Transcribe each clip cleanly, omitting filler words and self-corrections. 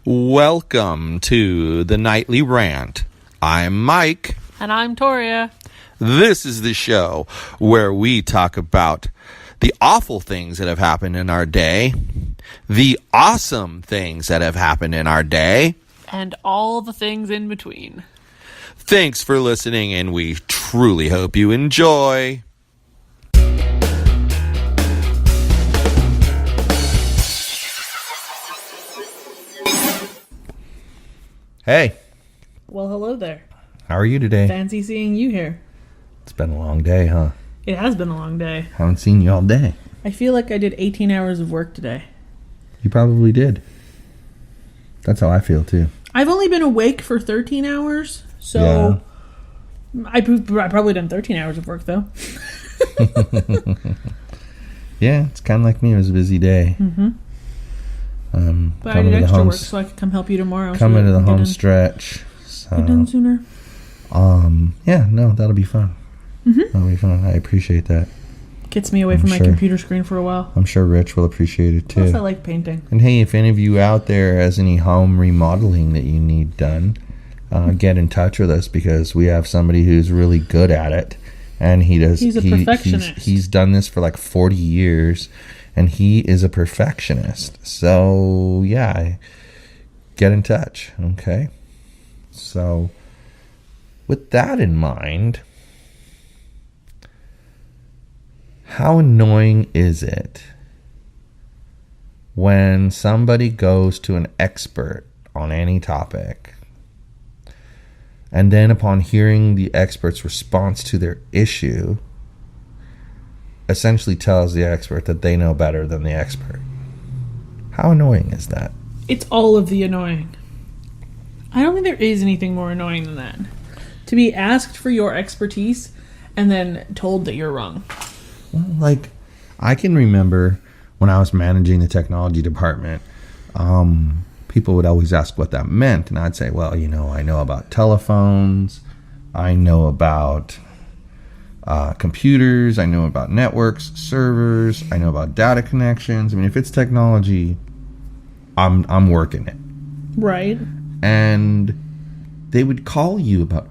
Welcome to the Nightly Rant. I'm Mike. And I'm Torya. This is the show where we talk about the awful things that have happened in our day, the awesome things that have happened in our day, and all the things in between. Thanks for listening, and we truly hope you enjoy. Hey. Well, hello there. How are you today? Fancy seeing you here. It's been a long day, huh? It has been a long day. Haven't seen you all day. I feel like I did 18 hours of work today. You probably did. That's how I feel, too. I've only been awake for 13 hours, so yeah. I probably done 13 hours of work, though. Yeah, it's kind of like me. It was a busy day. Mm-hmm. But I did extra work, so I could come help you tomorrow. Coming to the home stretch. So, get done sooner. Yeah, no, that'll be fun. Mm-hmm. That'll be fun. I appreciate that. Gets me away from my computer screen for a while. I'm sure Rich will appreciate it, too. Plus, I like painting. And hey, if any of you out there has any home remodeling that you need done, get in touch with us, because we have somebody who's really good at it. And he's a perfectionist. He's done this for like 40 years, and he is a perfectionist. So, yeah, get in touch, okay? So, with that in mind, how annoying is it when somebody goes to an expert on any topic, and then upon hearing the expert's response to their issue, essentially tells the expert that they know better than the expert? How annoying is that? It's all of the annoying. I don't think there is anything more annoying than that. To be asked for your expertise and then told that you're wrong. Well, like, I can remember when I was managing the technology department, people would always ask what that meant. And I'd say, well, I know about telephones. I know about computers. I know about networks, servers. I know about data connections. I mean, if it's technology, I'm working it. Right. And they would call you about,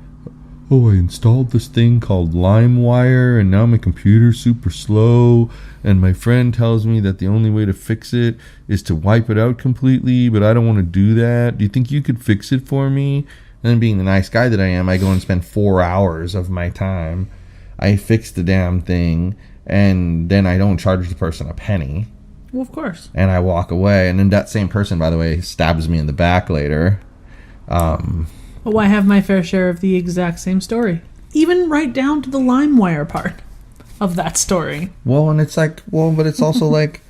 oh, I installed this thing called LimeWire, and now my computer's super slow, and my friend tells me that the only way to fix it is to wipe it out completely, but I don't want to do that. Do you think you could fix it for me? And then, being the nice guy that I am, I go and spend 4 hours of my time. I fix the damn thing, and then I don't charge the person a penny. Well, of course. And I walk away, and then that same person, by the way, stabs me in the back later. Oh, I have my fair share of the exact same story. Even right down to the LimeWire part of that story. Well, and it's like, but it's also like,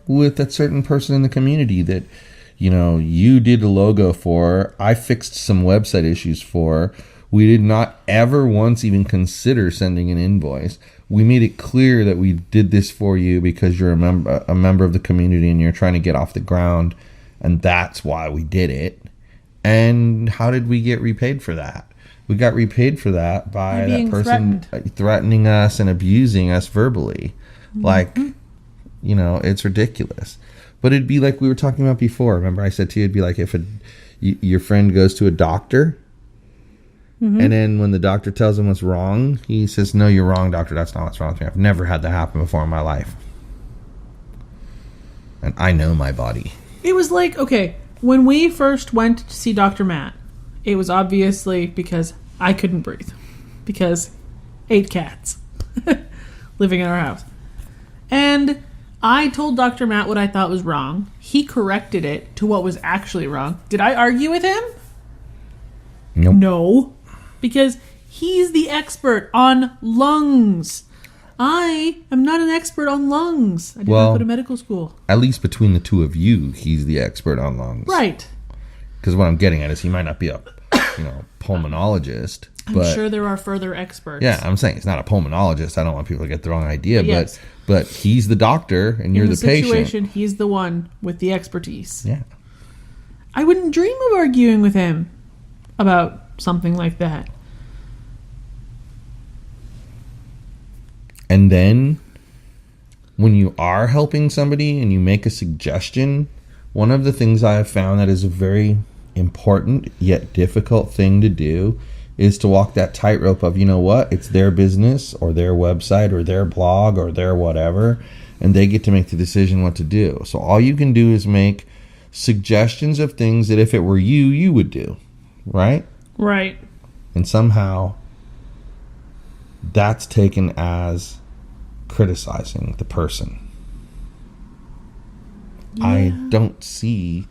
with that certain person in the community that, you did a logo for, I fixed some website issues for. We did not ever once even consider sending an invoice. We made it clear that we did this for you because you're a member of the community and you're trying to get off the ground, and that's why we did it. And how did we get repaid for that? We got repaid for that by that person threatening us and abusing us verbally. Mm-hmm. Like, it's ridiculous. But it'd be like we were talking about before. Remember I said to you, it'd be like if your friend goes to a doctor, mm-hmm. and then when the doctor tells him what's wrong, he says, no, you're wrong, doctor. That's not what's wrong with me. I've never had that happen before in my life. And I know my body. It was like, okay, when we first went to see Dr. Matt, it was obviously because I couldn't breathe. Because 8 cats living in our house. And I told Dr. Matt what I thought was wrong. He corrected it to what was actually wrong. Did I argue with him? Nope. No. Because he's the expert on lungs. I am not an expert on lungs. I did not go to medical school. At least between the two of you, he's the expert on lungs. Right. Because what I'm getting at is he might not be a pulmonologist. I'm sure there are further experts. Yeah, I'm saying he's not a pulmonologist. I don't want people to get the wrong idea. But he's the doctor and you're the patient. In the situation, he's the one with the expertise. Yeah. I wouldn't dream of arguing with him about something like that. And then when you are helping somebody and you make a suggestion one of the things I have found that is a very important yet difficult thing to do is to walk that tightrope of, you know what, it's their business or their website or their blog or their whatever, and they get to make the decision what to do. So all you can do is make suggestions of things that if it were you, you would do, right? Right. And somehow that's taken as criticizing the person. Yeah. I don't see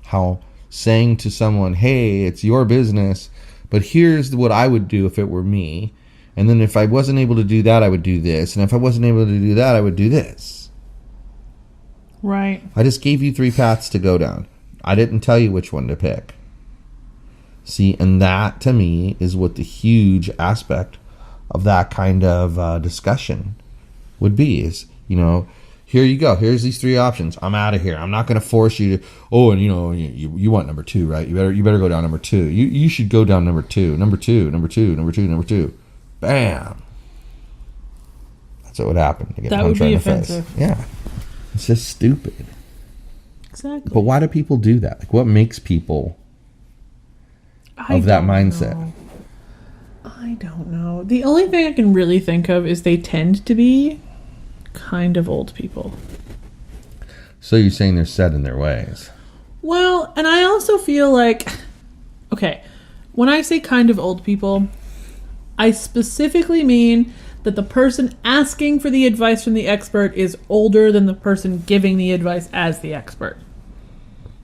how saying to someone, hey, it's your business, but here's what I would do if it were me. And then if I wasn't able to do that, I would do this. And if I wasn't able to do that, I would do this. Right. I just gave you 3 paths to go down. I didn't tell you which one to pick. See, and that to me is what the huge aspect of that kind of discussion would be is, you know, here you go. Here's these 3 options. I'm out of here. I'm not going to force you to. Oh, and you know, you want number 2, right? You better go down number 2. You should go down number 2. Number 2. Number 2. Number 2. Number 2. Bam. That's what would happen. To get that punched would be right in the offensive. face. Yeah, it's just stupid. Exactly. But why do people do that? Like, what makes people of that mindset? I don't know. The only thing I can really think of is they tend to be kind of old people. So you're saying they're set in their ways? Well, and I also feel like, okay, when I say kind of old people, I specifically mean that the person asking for the advice from the expert is older than the person giving the advice as the expert.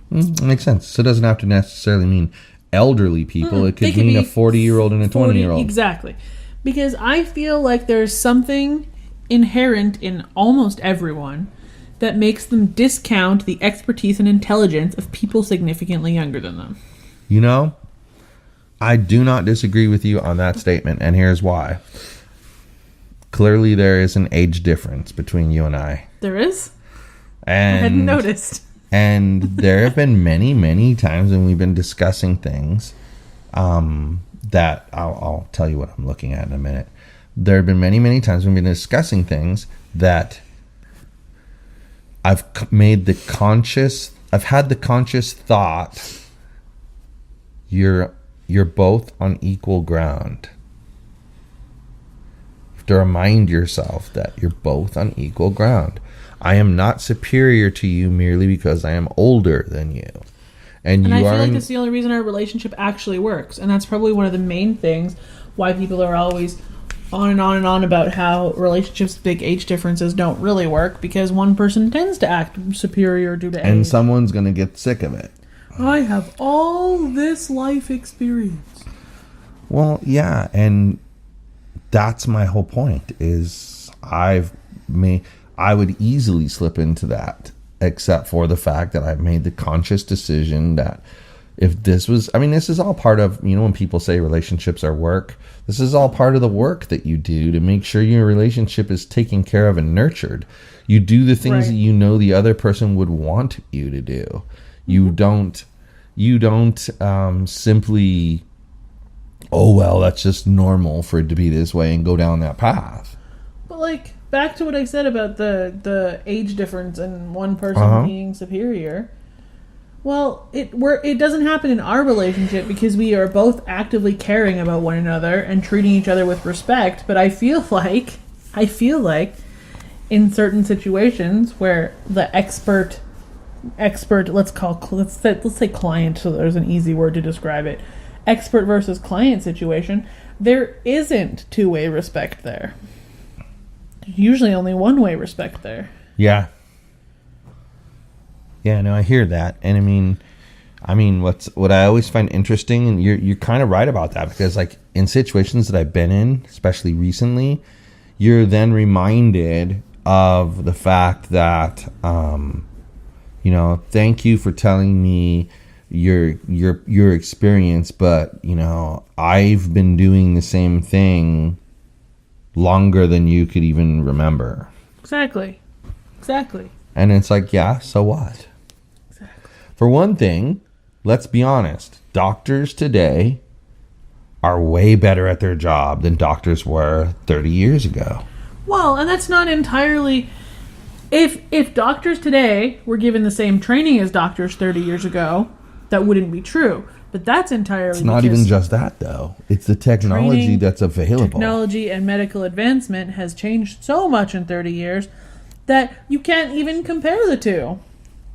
Makes sense. So it doesn't have to necessarily mean elderly people. It could mean a 40-year-old and a 20-year-old. Exactly. Because I feel like there's something inherent in almost everyone that makes them discount the expertise and intelligence of people significantly younger than them. You know, I do not disagree with you on that statement, and here's why. Clearly there is an age difference between you and I. There is? And I hadn't noticed. And there have been many, many times when we've been discussing things that I'll tell you what I'm looking at in a minute. There have been many, many times when we've been discussing things that I've had the conscious thought, you're both on equal ground. You have to remind yourself that you're both on equal ground. I am not superior to you merely because I am older than you. And I feel like that's the only reason our relationship actually works. And that's probably one of the main things why people are always on and on and on about how relationships with big age differences don't really work, because one person tends to act superior due to age. And someone's going to get sick of it. I have all this life experience. Well, yeah, and that's my whole point is I would easily slip into that, except for the fact that I've made the conscious decision that if this was, I mean, this is all part of, you know, when people say relationships are work, this is all part of the work that you do to make sure your relationship is taken care of and nurtured. You do the things that you know the other person would want you to do. You don't simply, oh, well, that's just normal for it to be this way and go down that path. But like, back to what I said about the age difference and one person being superior. Well, it doesn't happen in our relationship because we are both actively caring about one another and treating each other with respect. But I feel like in certain situations where the expert, let's say client, so there's an easy word to describe it. Expert versus client situation, there isn't two-way respect there. There's usually only one-way respect there. Yeah. Yeah, no, I hear that. And I mean what I always find interesting, and you're kind of right about that, because like in situations that I've been in, especially recently, you're then reminded of the fact that you know, thank you for telling me your experience, but you know, I've been doing the same thing longer than you could even remember. Exactly. And it's like, yeah, so what? Exactly. For one thing, let's be honest. Doctors today are way better at their job than doctors were 30 years ago. Well, and that's not entirely... If doctors today were given the same training as doctors 30 years ago, that wouldn't be true. But that's entirely It's not even just that, though. It's the technology that's available. Technology and medical advancement has changed so much in 30 years that you can't even compare the two.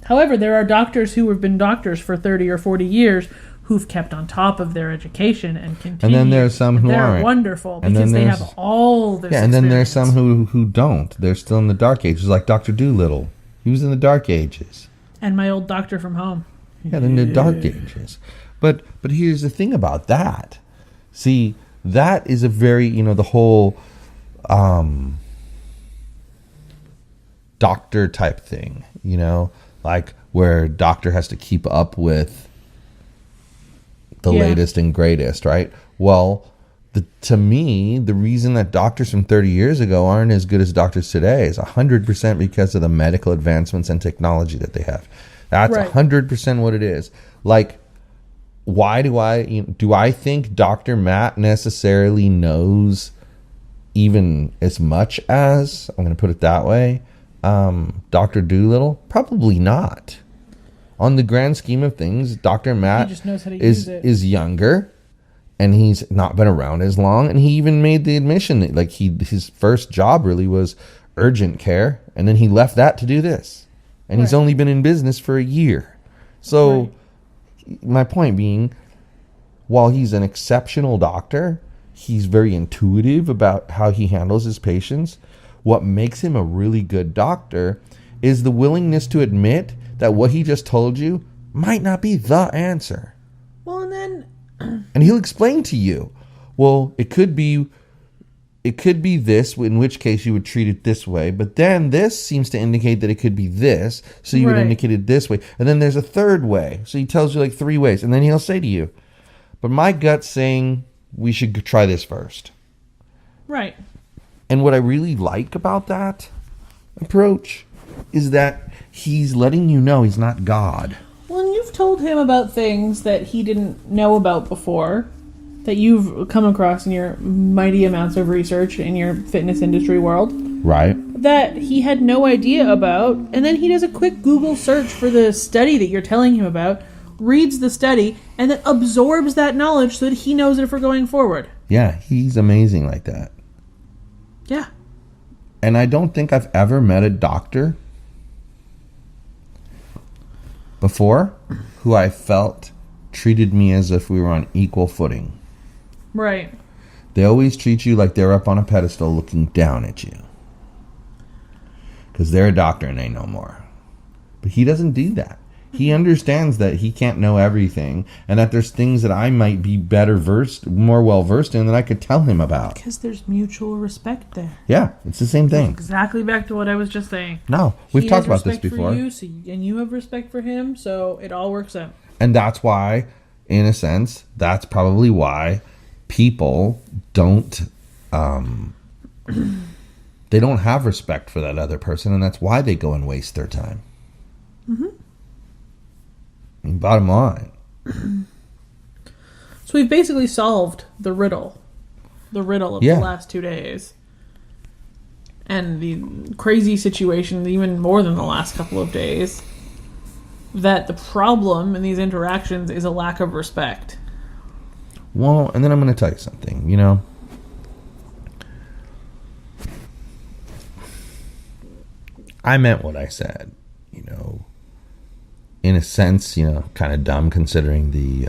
However, there are doctors who have been doctors for 30 or 40 years who've kept on top of their education and continue. And then there's some who aren't. They're wonderful because they have all this and then there's experience. some who don't. They're still in the dark ages, like Dr. Doolittle. He was in the dark ages. And my old doctor from home. Yeah, in the dark ages. But here's the thing about that. See, that is a very, the whole doctor type thing, like where doctor has to keep up with the latest and greatest, right? Well, to me, the reason that doctors from 30 years ago aren't as good as doctors today is 100% because of the medical advancements and technology that they have. That's 100% what it is. Like, why do I think Dr. Matt necessarily knows even as much as, I'm going to put it that way, Dr. Doolittle? Probably not. On the grand scheme of things, Dr. Matt just knows how to use it. is younger, and he's not been around as long, and he even made the admission that like his first job really was urgent care, and then he left that to do this. And he's only been in business for a year. So my point being, while he's an exceptional doctor, he's very intuitive about how he handles his patients. What makes him a really good doctor is the willingness to admit that what he just told you might not be the answer. Well, and then... and he'll explain to you, well, it could be this, in which case you would treat it this way. But then this seems to indicate that it could be this, so you would indicate it this way. And then there's a third way. So he tells you like 3 ways. And then he'll say to you, but my gut's saying we should try this first. Right. And what I really like about that approach is that he's letting you know he's not God. Well, and you've told him about things that he didn't know about before, that you've come across in your mighty amounts of research in your fitness industry world. Right. That he had no idea about. And then he does a quick Google search for the study that you're telling him about, reads the study, and then absorbs that knowledge so that he knows it for going forward. Yeah, he's amazing like that. Yeah. And I don't think I've ever met a doctor before who I felt treated me as if we were on equal footing. Right. They always treat you like they're up on a pedestal looking down at you. Because they're a doctor and they know more. But he doesn't do that. He understands that he can't know everything, and that there's things that I might be more well versed in that I could tell him about. Because there's mutual respect there. Yeah, it's the same thing. Exactly back to what I was just saying. No, we've talked about this before. He has respect for you, and you have respect for him, so it all works out. And that's why, in a sense, that's probably why people don't they don't have respect for that other person, and that's why they go and waste their time. Mm-hmm. I mean, bottom line. So we've basically solved the riddle of the last 2 days. And the crazy situation, even more than the last couple of days, that the problem in these interactions is a lack of respect. Well, and then I'm going to tell you something, I meant what I said, in a sense, kind of dumb considering the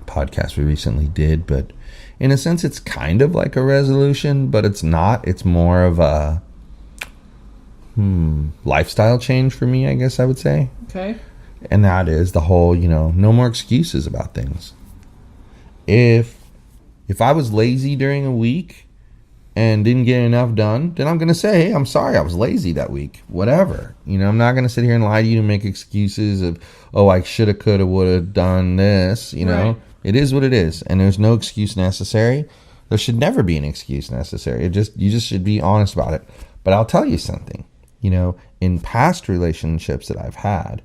podcast we recently did, but in a sense it's kind of like a resolution, but it's not. It's more of a lifestyle change for me, I guess I would say. Okay. And that is the whole, no more excuses about things. If I was lazy during a week and didn't get enough done, then I'm going to say, hey, I'm sorry, I was lazy that week. Whatever. I'm not going to sit here and lie to you and make excuses of, oh, I should have, could have, would have done this. Right. It is what it is. And there's no excuse necessary. There should never be an excuse necessary. You just should be honest about it. But I'll tell you something. In past relationships that I've had,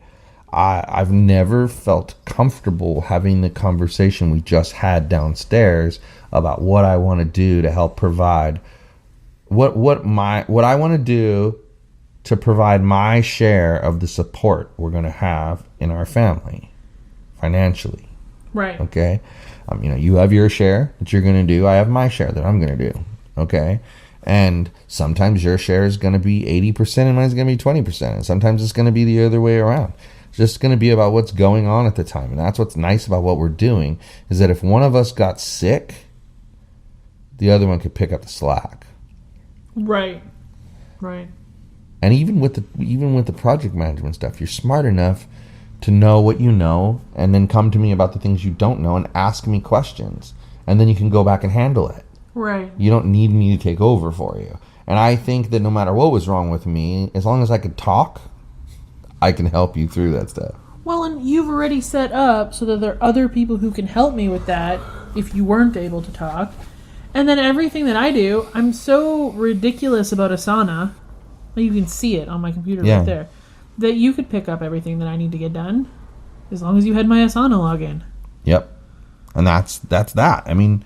I've never felt comfortable having the conversation we just had downstairs about what I want to do to help provide what I want to do to provide my share of the support we're going to have in our family financially. Right. Okay. You have your share that you're going to do. I have my share that I'm going to do. Okay. And sometimes your share is going to be 80% and mine's going to be 20%. And sometimes it's going to be the other way around. It's just going to be about what's going on at the time. And that's what's nice about what we're doing, is that if one of us got sick, the other one could pick up the slack. Right. Right. And even with the project management stuff, you're smart enough to know what you know and then come to me about the things you don't know and ask me questions. And then you can go back and handle it. Right. You don't need me to take over for you. And I think that no matter what was wrong with me, as long as I could talk, I can help you through that stuff. Well, and you've already set up so that there are other people who can help me with that if you weren't able to talk. And then everything that I do, I'm so ridiculous about Asana. You can see it on my computer right there. That you could pick up everything that I need to get done as long as you had my Asana login. Yep. And that's that. I mean,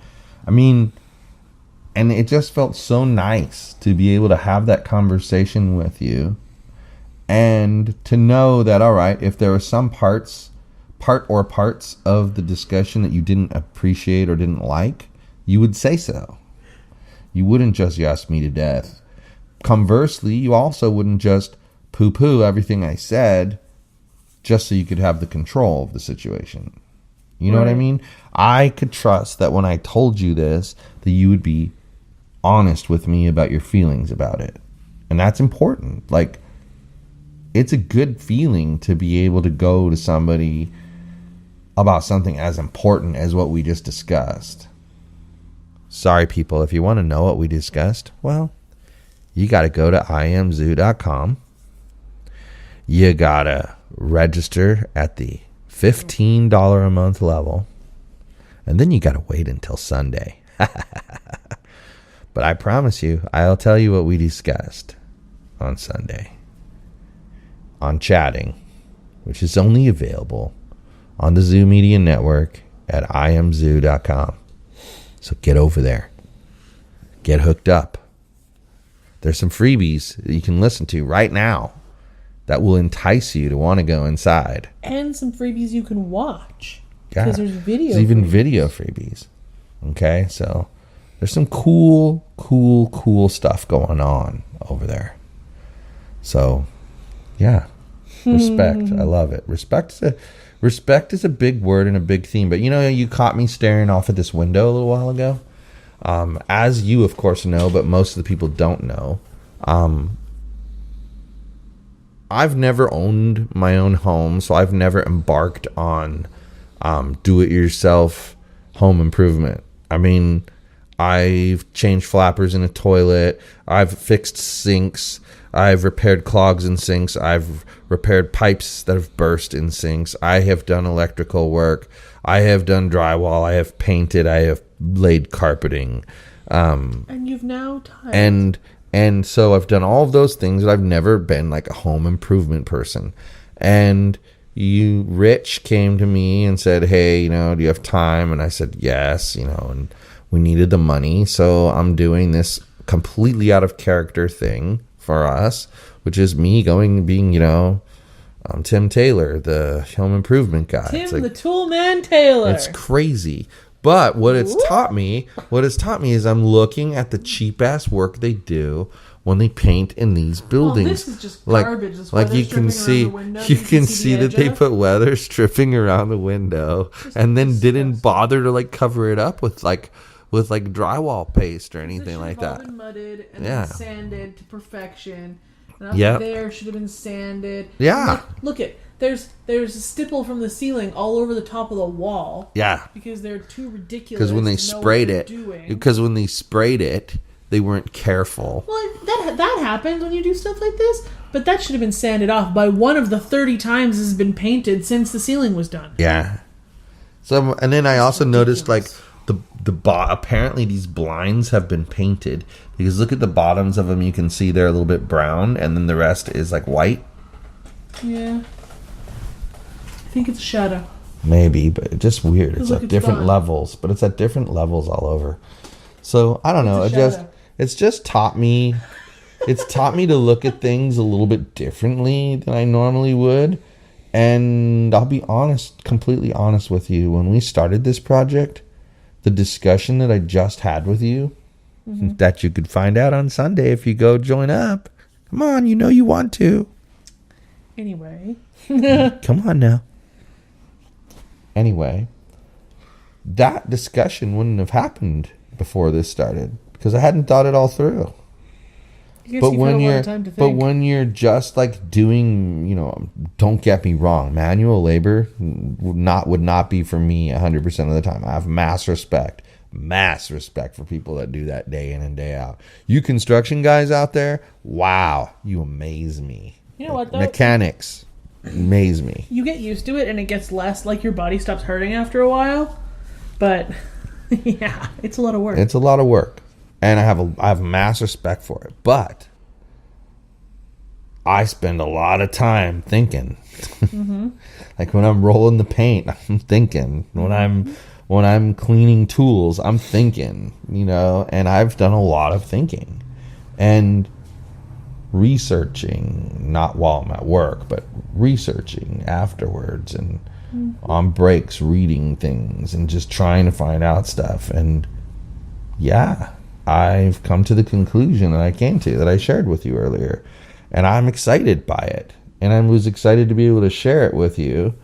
and it just felt so nice to be able to have that conversation with you and to know that, all right, if there were some parts of the discussion that you didn't appreciate or didn't like, you would say so. You wouldn't just yes me to death. Conversely, you also wouldn't just poo-poo everything I said just so you could have the control of the situation. You know what I mean? I could trust that when I told you this, that you would be honest with me about your feelings about it. And that's important. Like, it's a good feeling to be able to go to somebody about something as important as what we just discussed. Sorry, people, if you want to know what we discussed, well, you got to go to imzoo.com. You got to register at the $15 a month level. And then you got to wait until Sunday. But I promise you, I'll tell you what we discussed on Sunday. On chatting, which is only available on the Zoo Media Network at imzoo.com. So get over there. Get hooked up. There's some freebies that you can listen to right now that will entice you to want to go inside. And some freebies you can watch. Yeah. Because there's video There's even freebies. video freebies. Okay, so there's some cool stuff going on over there. So, yeah. Respect. I love it. Respect is a big word and a big theme. But, you caught me staring off at this window a little while ago. As you, of course, know, but most of the people don't know, I've never owned my own home, so I've never embarked on do-it-yourself home improvement. I mean, I've changed flappers in a toilet. I've fixed sinks. I've repaired clogs in sinks. I've repaired pipes that have burst in sinks. I have done electrical work. I have done drywall. I have painted. I have laid carpeting. And you've now tiled. And so I've done all of those things, but I've never been like a home improvement person. And Rich came to me and said, hey, do you have time? And I said, yes, and we needed the money. So I'm doing this completely out of character thing for us, which is me being, Tim Taylor, the home improvement guy. Tim, the tool man Taylor. It's crazy. But what it's taught me is I'm looking at the cheap ass work they do when they paint in these buildings. This is just garbage. Like you can see that they put weather stripping around the window and then didn't bother to cover it up with drywall paste or anything like that. Been mudded and then sanded to perfection. And up there should have been sanded. Yeah. Look at there's a stipple from the ceiling all over the top of the wall. Yeah. Because they're too ridiculous. Because when they sprayed it, they weren't careful. Well, that happens when you do stuff like this. But that should have been sanded off by one of the 30 times this has been painted since the ceiling was done. Yeah. So and then I also noticed apparently these blinds have been painted because look at the bottoms of them. You can see they're a little bit brown, and then the rest is white. Yeah. I think it's a shadow. Maybe, but it's just weird. It's at different levels, but it's at different levels all over. So I don't know. It's just taught me It's taught me to look at things a little bit differently than I normally would. And I'll be honest, completely honest with you. When we started this project, the discussion that I just had with you, that you could find out on Sunday if you go join up. Come on, you know you want to. Anyway. Come on now. Anyway, that discussion wouldn't have happened before this started because I hadn't thought it all through. But when you're just like doing, don't get me wrong, manual labor would not be for me 100% of the time. I have mass respect for people that do that day in and day out. You construction guys out there, wow, you amaze me. You know what though? Mechanics amaze me. You get used to it and it gets less, like your body stops hurting after a while. But yeah, it's a lot of work. It's a lot of work. And I have mass respect for it. But I spend a lot of time thinking. Like when I'm rolling the paint, I'm thinking. When I'm cleaning tools, I'm thinking, and I've done a lot of thinking. And researching, not while I'm at work, but researching afterwards and on breaks, reading things and just trying to find out stuff. And yeah, I've come to the conclusion that I came to, that I shared with you earlier. And I'm excited by it. And I was excited to be able to share it with you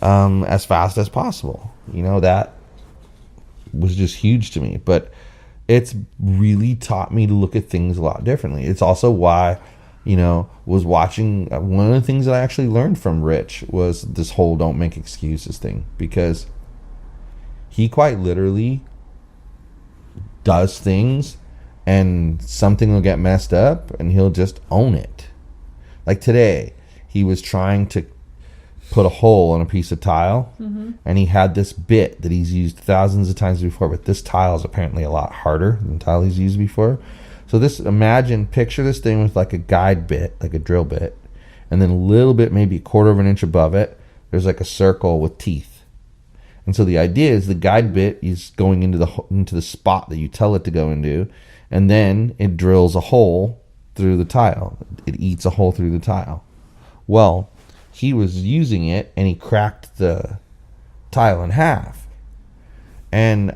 as fast as possible. That was just huge to me. But it's really taught me to look at things a lot differently. It's also why, was watching. One of the things that I actually learned from Rich was this whole don't make excuses thing. Because he quite literally does things and something will get messed up and he'll just own it. Like today, he was trying to put a hole in a piece of tile and he had this bit that he's used thousands of times before, but this tile is apparently a lot harder than tile he's used before. So picture this thing with like a guide bit, like a drill bit, and then a little bit, maybe a quarter of an inch above it, there's like a circle with teeth. And so the idea is the guide bit is going into the spot that you tell it to go into, and then it drills a hole through the tile. It eats a hole through the tile. Well, he was using it and he cracked the tile in half. And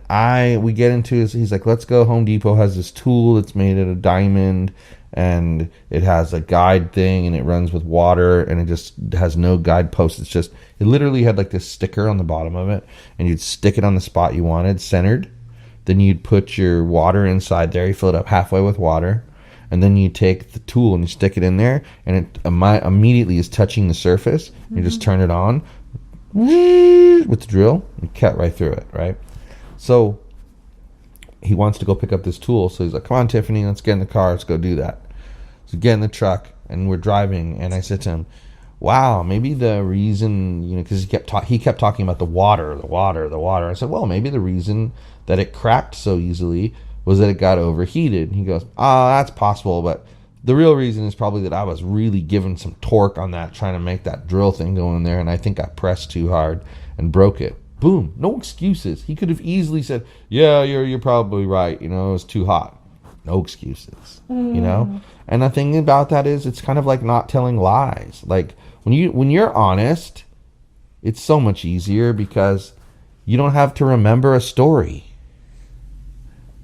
we get into he's like, let's go. Home Depot has this tool that's made out of diamond and it has a guide thing and it runs with water and it just has no guide post. It literally had like this sticker on the bottom of it and you'd stick it on the spot you wanted, centered. Then you'd put your water inside there. You fill it up halfway with water. And then you take the tool and you stick it in there and it immediately is touching the surface. You just turn it on with the drill and cut right through it, right? So he wants to go pick up this tool. So he's like, come on, Tiffany, let's get in the car. Let's go do that. So get in the truck and we're driving. And I said to him, wow, maybe the reason, because he kept talking about the water. I said, well, maybe the reason that it cracked so easily was that it got overheated. And he goes, that's possible, but the real reason is probably that I was really giving some torque on that, trying to make that drill thing go in there, and I think I pressed too hard and broke it. Boom, no excuses. He could have easily said, yeah, you're probably right, it was too hot. No excuses, And the thing about that is it's kind of like not telling lies. Like when you're honest, it's so much easier because you don't have to remember a story.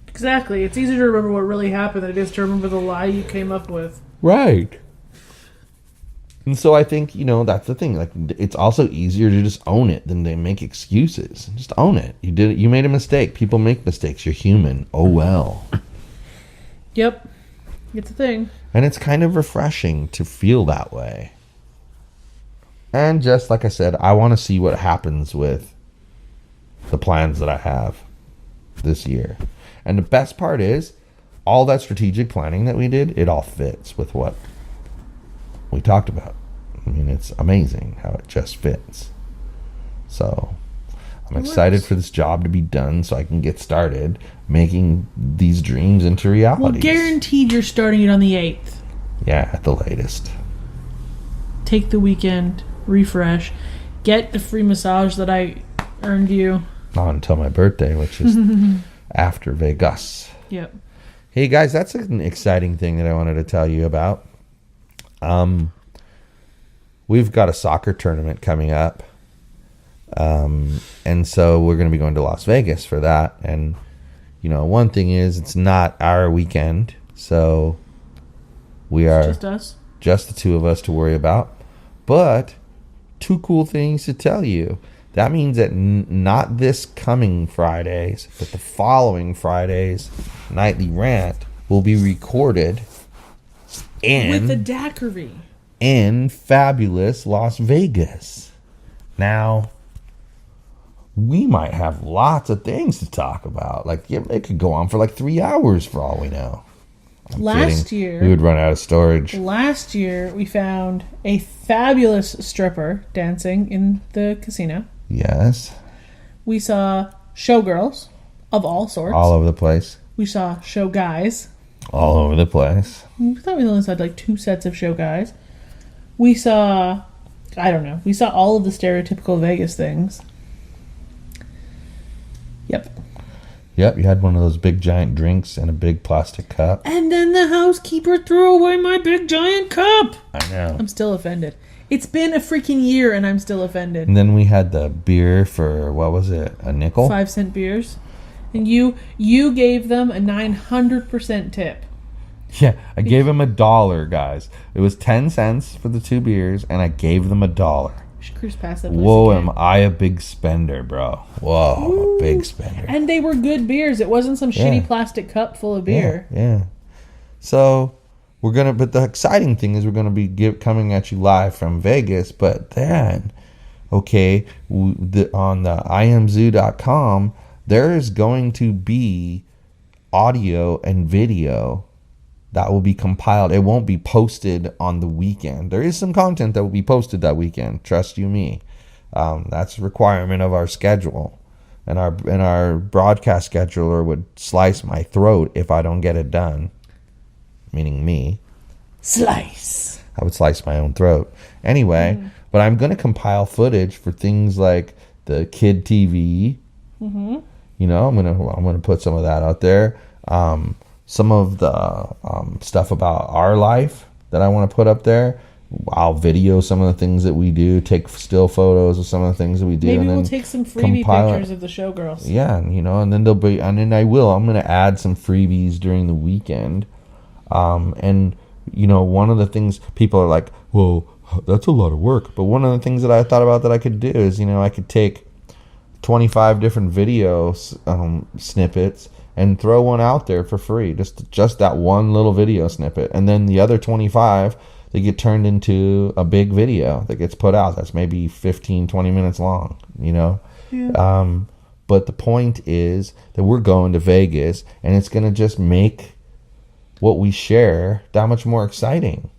Exactly. It's easier to remember what really happened than it is to remember the lie you came up with. Right. And so I think, that's the thing. Like, it's also easier to just own it than to make excuses. Just own it. You did it. You made a mistake. People make mistakes. You're human. Oh, well. Yep. It's a thing. And it's kind of refreshing to feel that way. And just like I said, I want to see what happens with the plans that I have this year. And the best part is, all that strategic planning that we did, it all fits with what we talked about. I mean, it's amazing how it just fits. So, I'm excited for this job to be done so I can get started making these dreams into reality. Well, guaranteed you're starting it on the 8th. Yeah, at the latest. Take the weekend, refresh, get the free massage that I earned you. Not until my birthday, which is after Vegas. Yep. Hey guys, that's an exciting thing that I wanted to tell you about. We've got a soccer tournament coming up. And so we're going to be going to Las Vegas for that. And, you know, one thing is it's not our weekend. So we are Just us. Just the two of us to worry about. But two cool things to tell you. That means that not this coming Fridays, but the following Friday's nightly rant will be recorded With the daiquiri. in fabulous Las Vegas. Now, we might have lots of things to talk about. Like, it could go on for like 3 hours for all we know. Last year, we would run out of storage. Last year, we found a fabulous stripper dancing in the casino. Yes. We saw showgirls of all sorts. All over the place. We saw show guys. All over the place. We thought we only saw like 2 sets of show guys. We saw, I don't know, we saw all of the stereotypical Vegas things. Yep, you had one of those big giant drinks in a big plastic cup. And then the housekeeper threw away my big giant cup. I know. I'm still offended. It's been a freaking year and I'm still offended. And then we had the beer for, what was it, a nickel? 5-cent beers. And you gave them a 900% tip. Yeah, I gave them $1, guys. It was 10 cents for the 2 beers, and I gave them $1. We should cruise past that place Whoa, again. am I a big spender, bro. Whoa, I'm a big spender. And they were good beers. It wasn't some shitty plastic cup full of beer. Yeah. So, but the exciting thing is we're going to be coming at you live from Vegas, but then, okay, on the imzoo.com, there is going to be audio and video that will be compiled. It won't be posted on the weekend. There is some content that will be posted that weekend. Trust you me. That's a requirement of our schedule. And our broadcast scheduler would slice my throat if I don't get it done. Meaning me. Slice. I would slice my own throat. Anyway, but I'm going to compile footage for things like the kid TV. Mm-hmm. You know, I'm gonna put some of that out there. Some of the stuff about our life that I want to put up there. I'll video some of the things that we do. Take still photos of some of the things that we do. Maybe and then we'll take some freebie pictures of the showgirls. Yeah, and then I'm going to add some freebies during the weekend. And one of the things people are like, well, that's a lot of work. But one of the things that I thought about that I could do is, I could take 25 different video snippets and throw one out there for free. Just that one little video snippet. And then the other 25, they get turned into a big video that gets put out. That's maybe 15, 20 minutes long, Yeah. But the point is that we're going to Vegas, and it's going to just make what we share that much more exciting.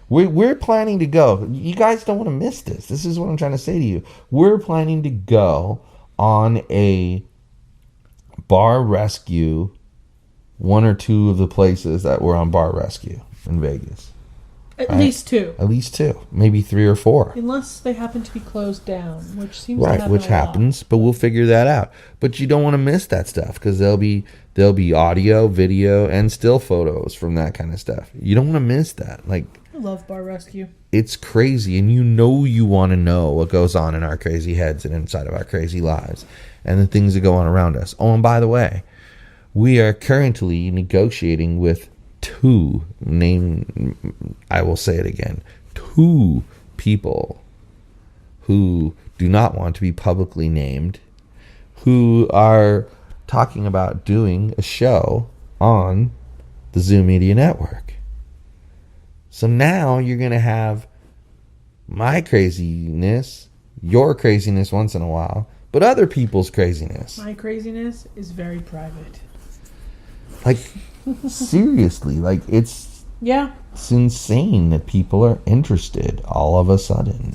We're planning to go. You guys don't want to miss this. This is what I'm trying to say to you. We're planning to go on a bar rescue, one or two of the places that were on bar rescue in Vegas. At least 2. At least 2. Maybe 3 or 4. Unless they happen to be closed down, which seems to right, happen which a lot. happens, but we'll figure that out. But you don't want to miss that stuff because there'll be audio, video, and still photos from that kind of stuff. You don't want to miss that. Like, I love bar rescue. It's crazy, and you want to know what goes on in our crazy heads and inside of our crazy lives and the things that go on around us. Oh, and by the way, we are currently negotiating with 2 I will say it again, 2 people who do not want to be publicly named, who are talking about doing a show on the Zoom Media Network. So now you're going to have my craziness, your craziness once in a while, but other people's craziness. My craziness is very private. Like, seriously, like it's insane that people are interested all of a sudden.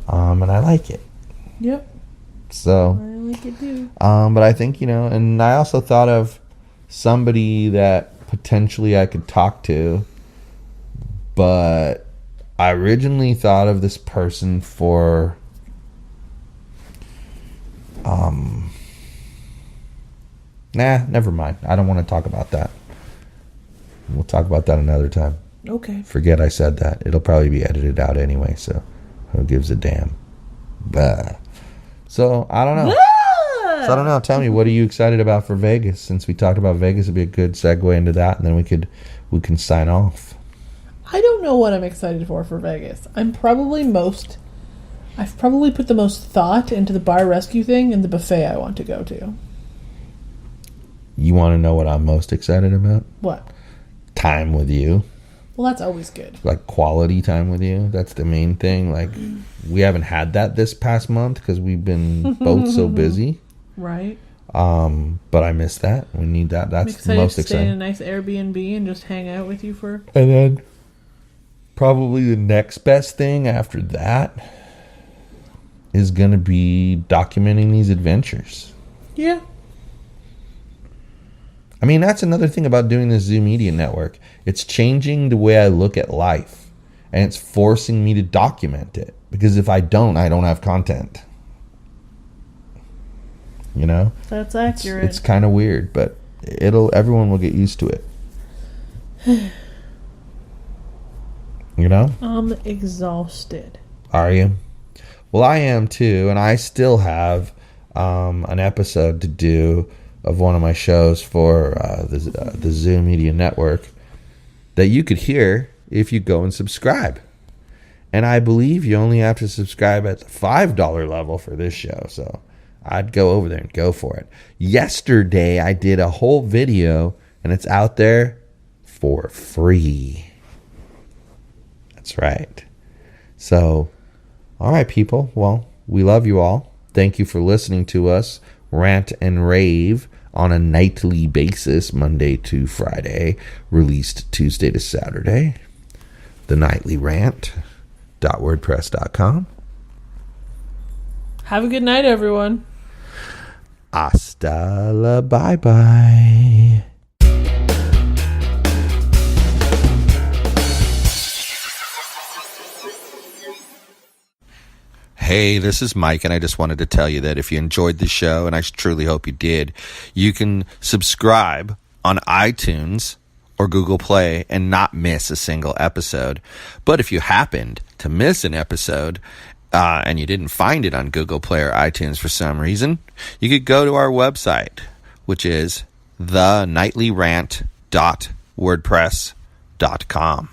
And I like it. Yep. So I like it too. But I think, and I also thought of somebody that potentially I could talk to, but I originally thought of this person for never mind. I don't want to talk about that. We'll talk about that another time. Okay. Forget I said that. It'll probably be edited out anyway, so who gives a damn? Bah. So, I don't know. Tell me, what are you excited about for Vegas? Since we talked about Vegas, it'd be a good segue into that, and then we can sign off. I don't know what I'm excited for Vegas. I've probably put the most thought into the bar rescue thing and the buffet I want to go to. You want to know what I'm most excited about? What? Time with you. Well, that's always good. Like quality time with you. That's the main thing. Like, we haven't had that this past month because we've been both so busy. Right. But I miss that. We need that. That's the most excited. Stay in a exciting. nice Airbnb and just hang out with you for. And then probably the next best thing after that is going to be documenting these adventures. Yeah. I mean, that's another thing about doing this Zoo Media Network. It's changing the way I look at life. And it's forcing me to document it. Because if I don't have content. You know? That's accurate. It's kind of weird, but everyone will get used to it. You know? I'm exhausted. Are you? Well, I am too, and I still have an episode to do of one of my shows for the Zoo Media Network that you could hear if you go and subscribe. And I believe you only have to subscribe at the $5 level for this show, so I'd go over there and go for it. Yesterday, I did a whole video, and it's out there for free. That's right. So, all right, people. Well, we love you all. Thank you for listening to us rant and rave on a nightly basis, Monday to Friday, released Tuesday to Saturday. The Nightly Rant.wordpress.com. Have a good night, everyone. Hasta la bye-bye. Hey, this is Mike, and I just wanted to tell you that if you enjoyed the show, and I truly hope you did, you can subscribe on iTunes or Google Play and not miss a single episode. But if you happened to miss an episode and you didn't find it on Google Play or iTunes for some reason, you could go to our website, which is thenightlyrant.wordpress.com.